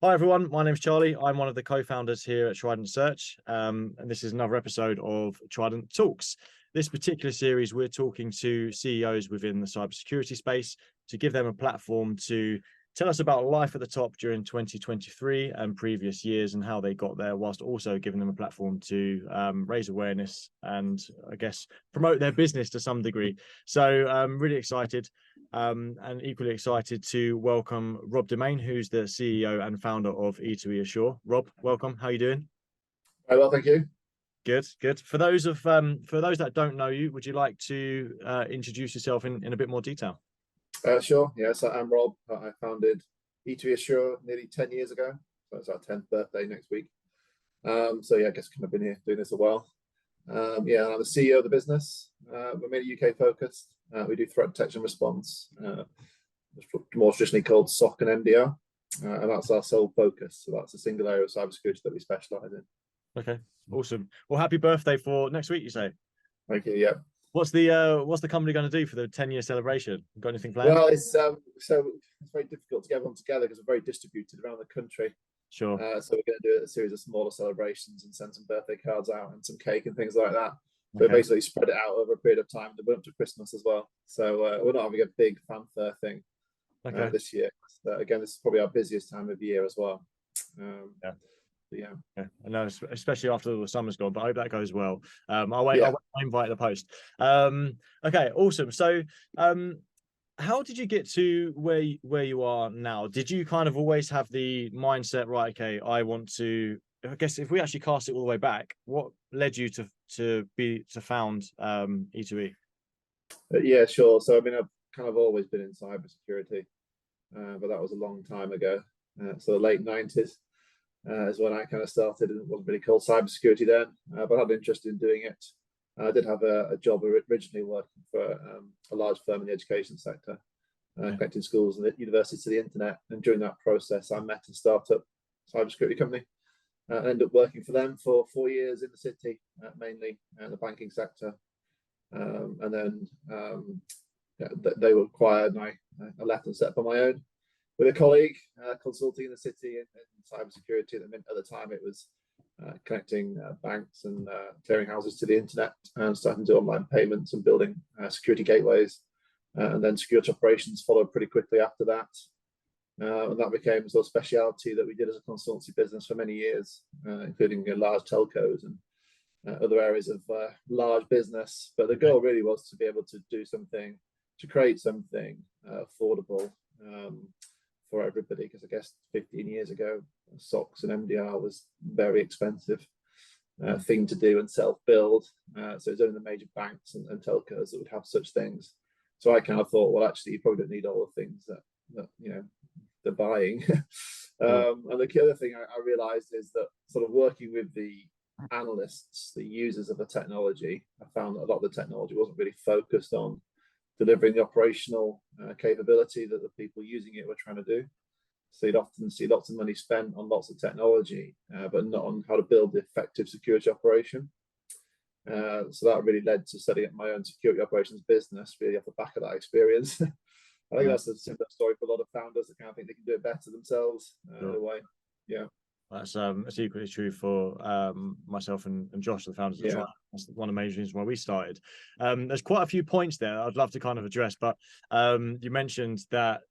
Hi everyone, my name's Charlie. I'm one of the co-founders here at Trident Search, and this is another episode of Trident Talks. This particular series, we're talking to CEOs within the cybersecurity space to give them a platform to tell us about life at the top during 2023 and previous years and how they got there, whilst also giving them a platform to raise awareness and, I guess, promote their business to some degree. So I'm really excited. And equally excited to welcome Rob Demain, who's the CEO and founder of E2E Assure. Rob, welcome. How are you doing? Very well, thank you. Good, good. For those that don't know you, would you like to introduce yourself in a bit more detail? Sure. Yes, I'm Rob. I founded E2E Assure nearly 10 years ago. So it's our 10th birthday next week. So yeah, I guess I've been here doing this a while. Yeah, I'm the CEO of the business. We're mainly UK focused. We do threat detection response, more traditionally called SOC and MDR, and that's our sole focus. So that's a single area of cybersecurity that we specialize in. Okay, awesome. Well, happy birthday for next week, you say? Thank you. Yeah. What's the company going to do for the 10-year celebration? Got anything planned? Well, it's very difficult to get everyone together because we're very distributed around the country. Sure. So we're going to do a series of smaller celebrations and send some birthday cards out and some cake and things like that. Okay. So basically spread it out over a period of time to up to Christmas as well. So we're not having a big fanfare thing this year. Again, this is probably our busiest time of year as well. Yeah. I know, especially after the summer's gone, but I hope that goes well. I'll wait my invite at the post. Okay, awesome. So how did you get to where you are now? Did you kind of always have the mindset, right, okay, I guess if we actually cast it all the way back, what led you to found E2E? Yeah, sure. So I mean, I've kind of always been in cybersecurity, but that was a long time ago. So the late 90s is when I kind of started. It wasn't really called cybersecurity then, but I had an interest in doing it. I did have a job originally working for a large firm in the education sector, connecting schools and universities to the internet. And during that process, I met a startup cybersecurity company. I ended up working for them for 4 years in the city, mainly in the banking sector. And then they were acquired, and I left and set up on my own with a colleague, consulting in the city in cybersecurity. At the time, it was connecting banks and clearing houses to the internet and starting to do online payments and building security gateways. And then security operations followed pretty quickly after that. And that became a sort of speciality that we did as a consultancy business for many years, including large telcos and other areas of large business. But the goal really was to be able to do something, to create something affordable for everybody, because I guess 15 years ago, SOCs and MDR was very expensive thing to do and self-build. So it's only the major banks and telcos that would have such things. So I kind of thought, well, actually, you probably don't need all the things that you know they're buying. And the other thing I realized is that sort of working with the analysts, the users of the technology, I found that a lot of the technology wasn't really focused on delivering the operational capability that the people using it were trying to do. So you'd often see lots of money spent on lots of technology, but not on how to build the effective security operation. So that really led to setting up my own security operations business, really off the back of that experience. I think that's a similar story for a lot of founders that kind of think they can do it better themselves in a way. Yeah. That's equally true for myself and Josh, the founders of Trident. That's one of the major reasons why we started. There's quite a few points there I'd love to kind of address, but you mentioned that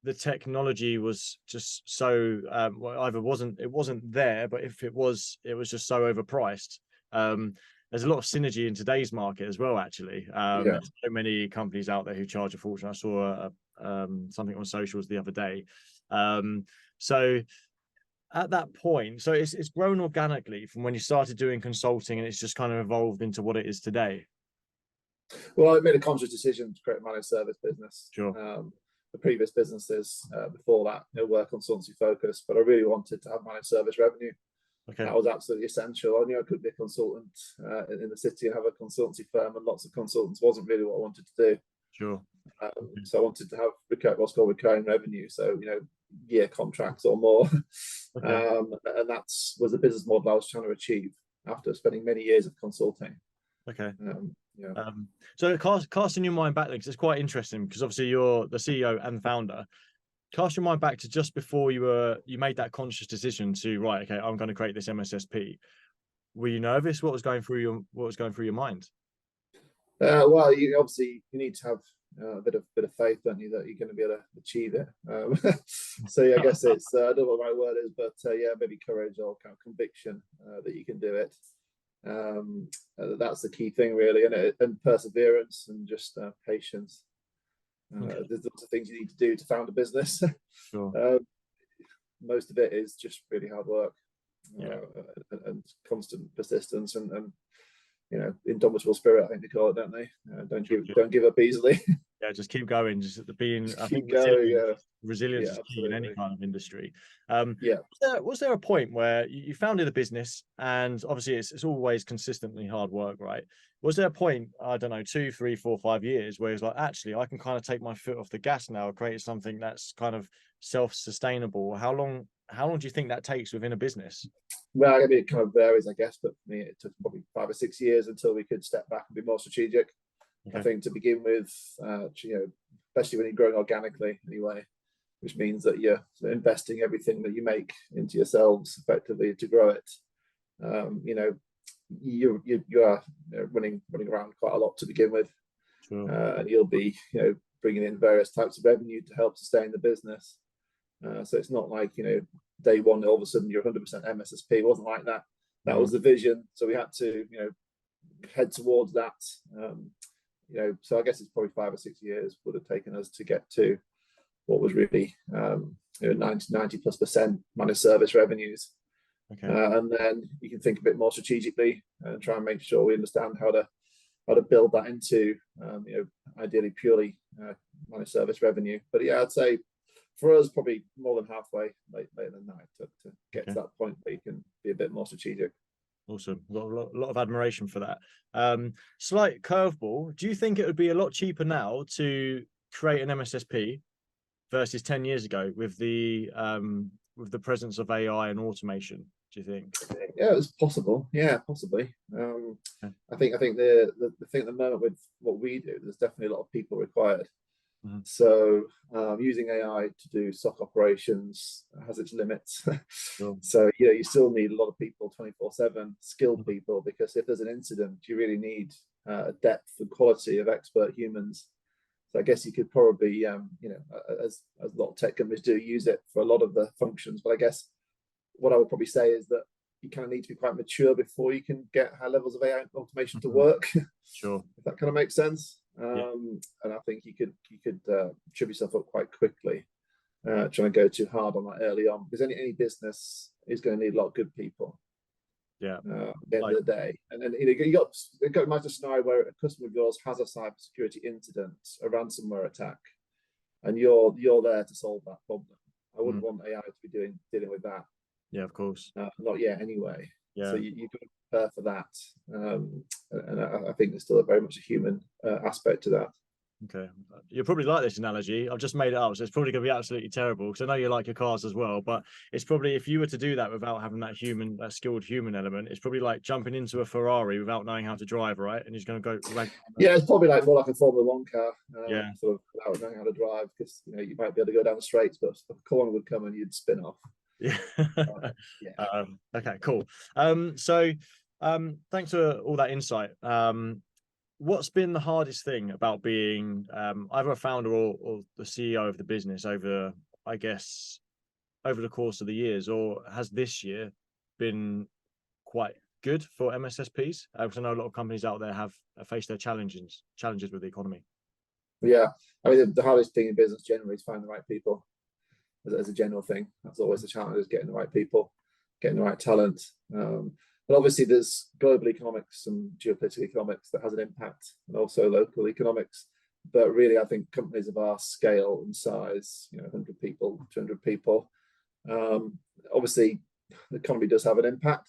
the technology was just so either it wasn't there, but if it was just so overpriced. There's a lot of synergy in today's market as well, actually. There's so many companies out there who charge a fortune. I saw something on socials the other day. So at that point, so it's grown organically from when you started doing consulting, and it's just kind of evolved into what it is today. Well, I made a conscious decision to create a managed service business. Sure. The previous businesses before that were consultancy focused, but I really wanted to have managed service revenue. Okay. That was absolutely essential. I knew I couldn't be a consultant in the city and have a consultancy firm and lots of consultants. Wasn't really what I wanted to do. Sure. So I wanted to have what's called recurring revenue. So, year contracts or more. Okay. And was the business model I was trying to achieve after spending many years of consulting. Okay. So casting your mind back, it's quite interesting because obviously you're the CEO and founder. cast your mind back to just before you made that conscious decision to, right, okay, I'm going to create this MSSP. Were you nervous? What was going through your mind? Well, you obviously you need to have a bit of faith, don't you, that you're going to be able to achieve it. So yeah, I guess it's I don't know what the right word is, but yeah, maybe courage or kind of conviction that you can do it. That's the key thing, really, and perseverance and just patience. Okay. There's lots of things you need to do to found a business. Sure. Most of it is just really hard work, Yeah. and constant persistence, and you know, indomitable spirit, I think they call it, don't they? Don't give up easily. Yeah, just keep going. Just being, Just I keep think going. resilience Yeah, is key in any absolutely. kind of industry. Yeah. Was there a point where you founded a business, and obviously it's always consistently hard work, right? Was there a point, I don't know, 2, 3, 4, 5 years, where it's like, actually, I can kind of take my foot off the gas now, create something that's kind of self-sustainable? How long do you think that takes within a business? Well, I mean, it kind of varies, I guess, but for me, it took probably 5 or 6 years until we could step back and be more strategic. Okay. I think to begin with, you know, especially when you're growing organically anyway, which means that you're investing everything that you make into yourselves effectively to grow it. You know, you are running around quite a lot to begin with. Sure. And you'll be, you know, bringing in various types of revenue to help sustain the business. So it's not like, you know, day one all of a sudden you're 100% MSSP. It wasn't like that. That was the vision. So we had to, you know, head towards that. You know, so I guess it's probably 5 or 6 years would have taken us to get to what was really, you know, 90+% managed service revenues. Okay. And then you can think a bit more strategically and try and make sure we understand how to build that into, you know, ideally purely managed service revenue. But yeah, I'd say for us, probably more than halfway later than that to get to that point where you can be a bit more strategic. Awesome. Got a lot of admiration for that. Slight curveball. Do you think it would be a lot cheaper now to create an MSSP versus 10 years ago with the presence of AI and automation? Do you think? Yeah, it's possible. Yeah, possibly. I think the thing at the moment with what we do, there's definitely a lot of people required. Mm-hmm. So using AI to do SOC operations has its limits. Sure. So you know, you still need a lot of people 24/7, skilled people, because if there's an incident, you really need a depth and quality of expert humans. So I guess you could probably, you know, as a lot of tech companies do, use it for a lot of the functions. But I guess what I would probably say is that you kind of need to be quite mature before you can get high levels of AI automation to work. Sure. If that kind of makes sense. Yeah. And I think you could trip yourself up quite quickly, trying to go too hard on that early on, because any business is going to need a lot of good people. Yeah. At the end of the day, and then you know, you got imagine a scenario where a customer of yours has a cybersecurity incident, a ransomware attack, and you're there to solve that problem. I wouldn't want AI to be dealing with that. Yeah, of course. Not yet, anyway. Yeah. So you've got to prepare for that, and I think there's still very much a human aspect to that. Okay, you'll probably like this analogy. I've just made it up, so it's probably going to be absolutely terrible, because I know you like your cars as well. But it's probably, if you were to do that without having that skilled human element, it's probably like jumping into a Ferrari without knowing how to drive, right? And you're going to go. Yeah, it's probably more like a Formula One car, yeah, sort of without knowing how to drive, because you know you might be able to go down the straights, but a corner would come and you'd spin off. Yeah. Yeah. Okay, cool. So thanks for all that insight. What's been the hardest thing about being either a founder or the CEO of the business over, I guess, over the course of the years, or has this year been quite good for MSSPs? Because I know a lot of companies out there have faced their challenges with the economy. Yeah, I mean, the hardest thing in business generally is finding the right people. As a general thing, that's always the challenge: is getting the right people, getting the right talent. But obviously, there's global economics and geopolitical economics that has an impact, and also local economics. But really, I think companies of our scale and size, you know, 100 people, 200 people, obviously, the economy does have an impact,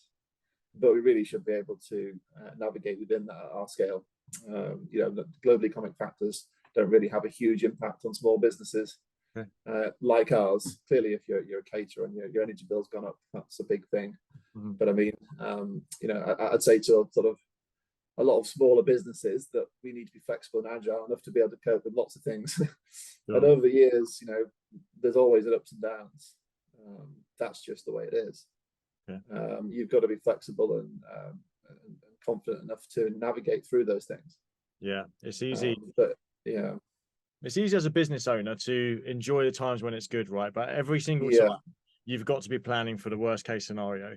but we really should be able to navigate within that at our scale. You know, the global economic factors don't really have a huge impact on small businesses. Okay. Like ours. Clearly, if you're a caterer and your energy bill's gone up, that's a big thing. Mm-hmm. But I mean, you know, I'd say to sort of a lot of smaller businesses that we need to be flexible and agile enough to be able to cope with lots of things. Sure. And over the years, you know, there's always an ups and downs. That's just the way it is. Yeah. You've got to be flexible and confident enough to navigate through those things. Yeah, it's easy. But yeah, it's easy as a business owner to enjoy the times when it's good, right? But every single time you've got to be planning for the worst case scenario.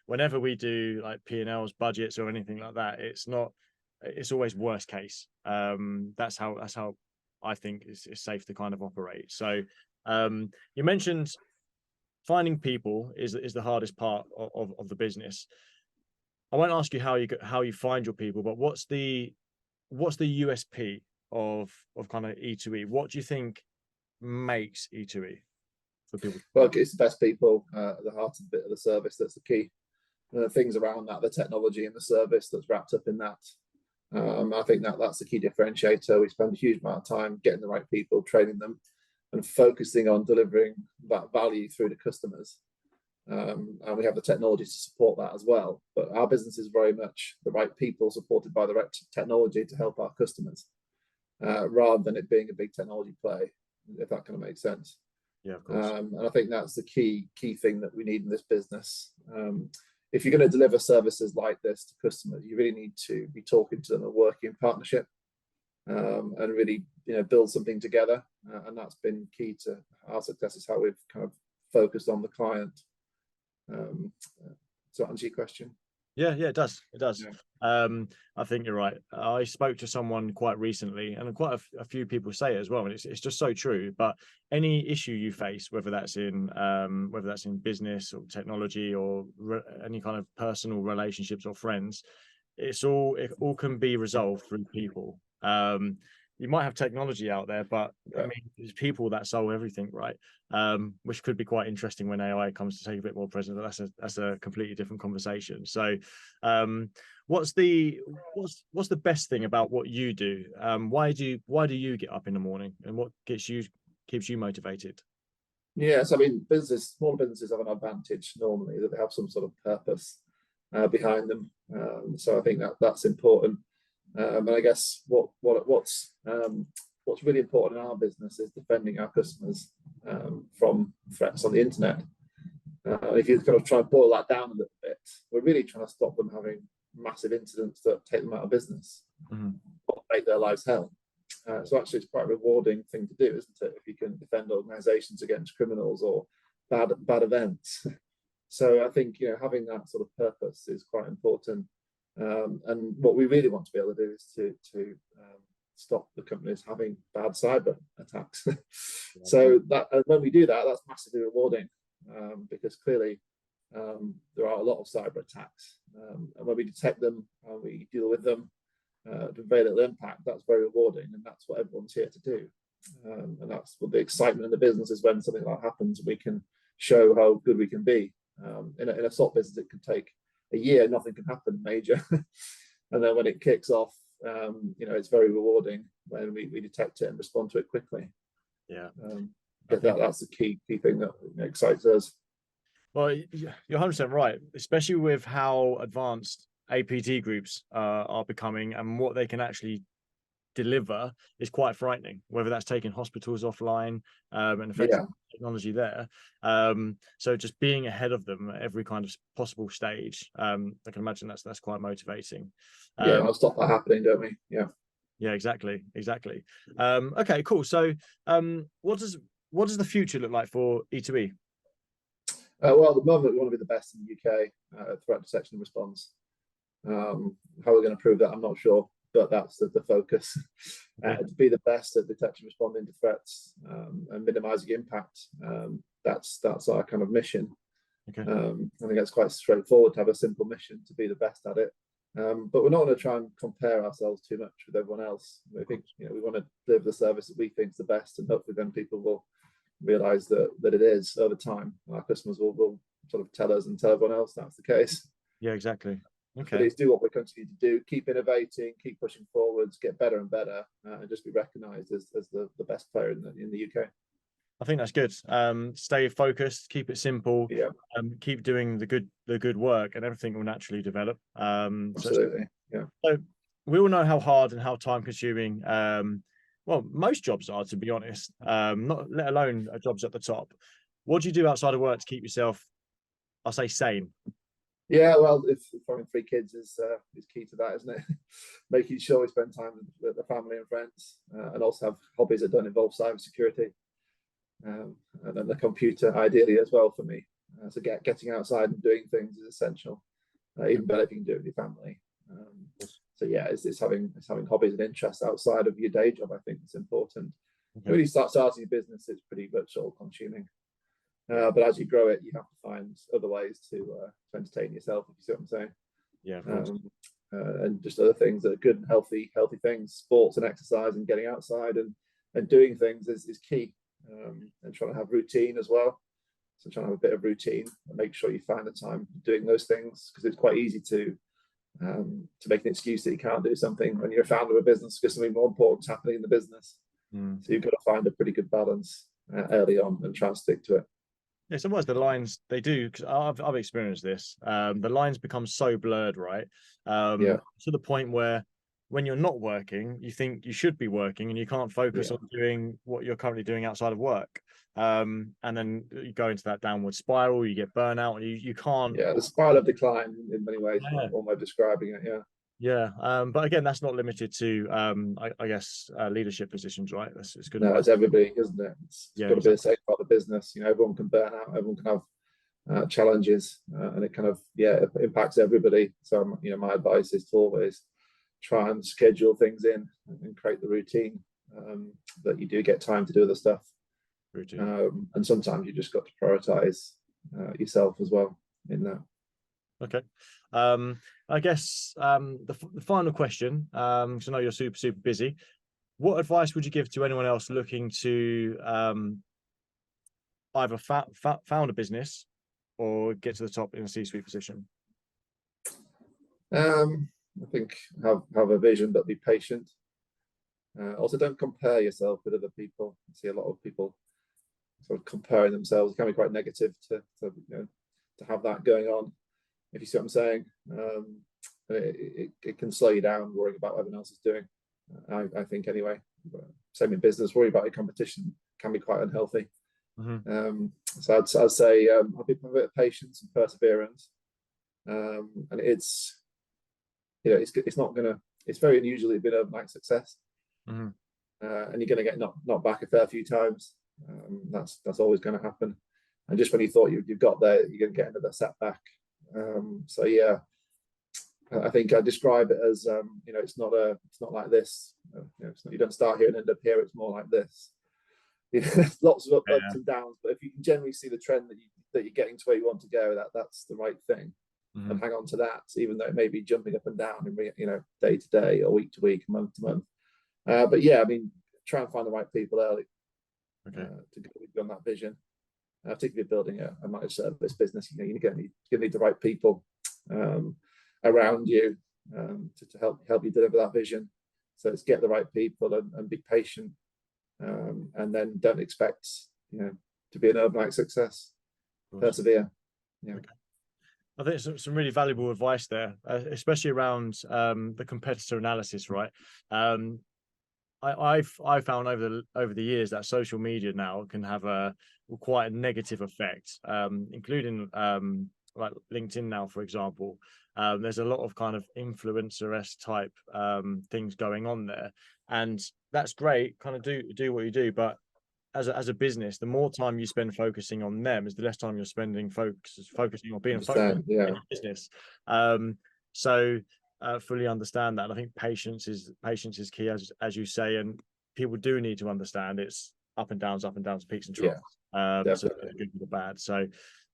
Whenever we do like P&Ls, budgets, or anything like that, it's always worst case. That's how I think it's safe to kind of operate. So you mentioned finding people is the hardest part of the business. I won't ask you how you find your people, but what's the USP of kind of E2E? What do you think makes E2E for people? Well, it's the best people at the heart of the service. That's the key. Things around that, the technology and the service that's wrapped up in that. I think that's the key differentiator. We spend a huge amount of time getting the right people, training them, and focusing on delivering that value through to customers. And we have the technology to support that as well. But our business is very much the right people supported by the right technology to help our customers, rather than it being a big technology play, if that kind of makes sense. Yeah, of course. And I think that's the key thing that we need in this business. If you're going to deliver services like this to customers, you really need to be talking to them and working in partnership, and really, build something together. And that's been key to our success, is how we've kind of focused on the client. To answer your question. Yeah, it does. Yeah. I think you're right. I spoke to someone quite recently, and quite a few people say it as well, and it's just so true. But any issue you face, whether that's in business or technology or any kind of personal relationships or friends, it all can be resolved through people. You might have technology out there, but I mean, there's people that solve everything, right? Which could be quite interesting when AI comes to take a bit more presence. But that's a completely different conversation. So, what's the best thing about what you do? Why do you get up in the morning, and what keeps you motivated? Yes, I mean, small businesses have an advantage normally, that they have some sort of purpose behind them. So I think that's important. And I guess what's really important in our business is defending our customers from threats on the internet. If you kind of try and boil that down a little bit, we're really trying to stop them having massive incidents that take them out of business, or make their lives hell. So actually, it's quite a rewarding thing to do, isn't it? If you can defend organisations against criminals or bad events. So I think having that sort of purpose is quite important. And what we really want to be able to do is to stop the companies having bad cyber attacks. So that when we do that, that's massively rewarding, because clearly there are a lot of cyber attacks, and when we detect them and we deal with them to very little impact, that's very rewarding, and that's what everyone's here to do. And that's what the excitement in the business is. When something like that happens, we can show how good we can be. In a SOC business, it can take a year, nothing can happen major. And then when it kicks off, it's very rewarding when we detect it and respond to it quickly. Yeah. That's the key thing that excites us. Well, you're 100% right, especially with how advanced APT groups are becoming, and what they can actually deliver is quite frightening, whether that's taking hospitals offline and affecting technology there. So just being ahead of them at every kind of possible stage, I can imagine that's quite motivating. I'll stop that happening, don't we? Yeah, exactly. Okay, cool. So what does the future look like for E2E? Well, at the moment, we want to be the best in the UK threat detection and response. How we're going to prove that, I'm not sure, but that's the focus. To be the best at detection, responding to threats, and minimising impact. That's our kind of mission. I think that's quite straightforward, to have a simple mission, to be the best at it. But we're not going to try and compare ourselves too much with everyone else. I think we want to deliver the service that we think is the best, and hopefully then people will realise that it is over time. Our customers will sort of tell us and tell everyone else that's the case. Yeah, exactly. But it's do what we continue to do, keep innovating, keep pushing forwards, get better and better, and just be recognised as the best player in the UK. I think that's good. Stay focused, keep it simple, keep doing the good work, and everything will naturally develop. Absolutely. So we all know how hard and how time consuming well, most jobs are, to be honest, not let alone jobs at the top. What do you do outside of work to keep yourself, I'll say, sane? Yeah, well, if having 3 kids is key to that, isn't it? Making sure we spend time with the family and friends, and also have hobbies that don't involve cybersecurity, and then the computer ideally as well for me. So getting outside and doing things is essential. Even better if you can do it with your family. So yeah, it's having hobbies and interests outside of your day job. I think it's important. Okay. When you starting your business, it's pretty much all consuming. But as you grow it, you have to find other ways to entertain yourself, if you see what I'm saying. Yeah, of course. And just other things that are good and healthy things. Sports and exercise and getting outside and doing things is key. And trying to have routine as well. So trying to have a bit of routine and make sure you find the time doing those things, because it's quite easy to make an excuse that you can't do something when you're a founder of a business because something more important is happening in the business. So you've got to find a pretty good balance early on and try and stick to it. Yeah, sometimes the lines, they do, because I've experienced this. The lines become so blurred, right? To the point where when you're not working, you think you should be working and you can't focus on doing what you're currently doing outside of work. And then you go into that downward spiral, you get burnout, and you can't. Yeah, the spiral of decline in many ways, one way of describing it. Yeah, but again, that's not limited to, I guess, leadership positions, right? It's good. No, it's everybody, isn't it? It's got to be the same part of the business. Everyone can burn out, everyone can have challenges, and it kind of it impacts everybody. So my advice is to always try and schedule things in and create the routine, that you do get time to do other stuff. And sometimes you just got to prioritize yourself as well in that. Okay. I guess the final question, because I know you're super busy. What advice would you give to anyone else looking to either found a business or get to the top in a C-suite position? I think have a vision, but be patient. Also, don't compare yourself with other people. I see a lot of people sort of comparing themselves. It can be quite negative to have that going on, if you see what I'm saying. It can slow you down, worrying about what everyone else is doing. I think anyway. Same in business, worry about your competition can be quite unhealthy. So I'd say I'll be a bit of patience and perseverance. And it's not gonna. It's very unusual to be an overnight success, and you're gonna get knocked back a fair few times. That's always going to happen. And just when you thought you've got there, you're going to get another setback. So yeah, I think I describe it as it's not like this. You don't start here and end up here. It's more like this. Lots of ups and downs, but if you can generally see the trend that you're getting to where you want to go, that's the right thing, and hang on to that, even though it may be jumping up and down in day to day or week to week, month to month. But yeah, I mean, try and find the right people early to go on that vision. Particularly building a managed service business, you're going to need the right people around you to help you deliver that vision. So it's get the right people and be patient, and then don't expect to be an overnight success. Persevere. Okay. I think it's some really valuable advice there, especially around the competitor analysis, right? I found over the years that social media now can have quite a negative effect, including like LinkedIn now, for example. There's a lot of kind of influencer-esque type things going on there, and that's great. Kind of do what you do, but as a business, the more time you spend focusing on them, is the less time you're spending focusing on being focused in your business. So fully understand that. And I think patience is key, as you say, and people do need to understand it's up and downs, peaks and troughs. So the good and the bad. So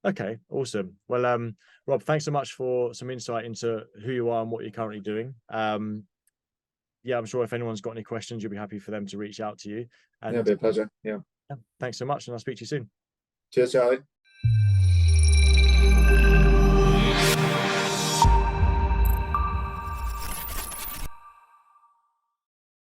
okay, awesome. Well, Rob, thanks so much for some insight into who you are and what you're currently doing. Yeah, I'm sure if anyone's got any questions, you'll be happy for them to reach out to you. And it'd be a pleasure. Yeah. Thanks so much, and I'll speak to you soon. Cheers, Charlie.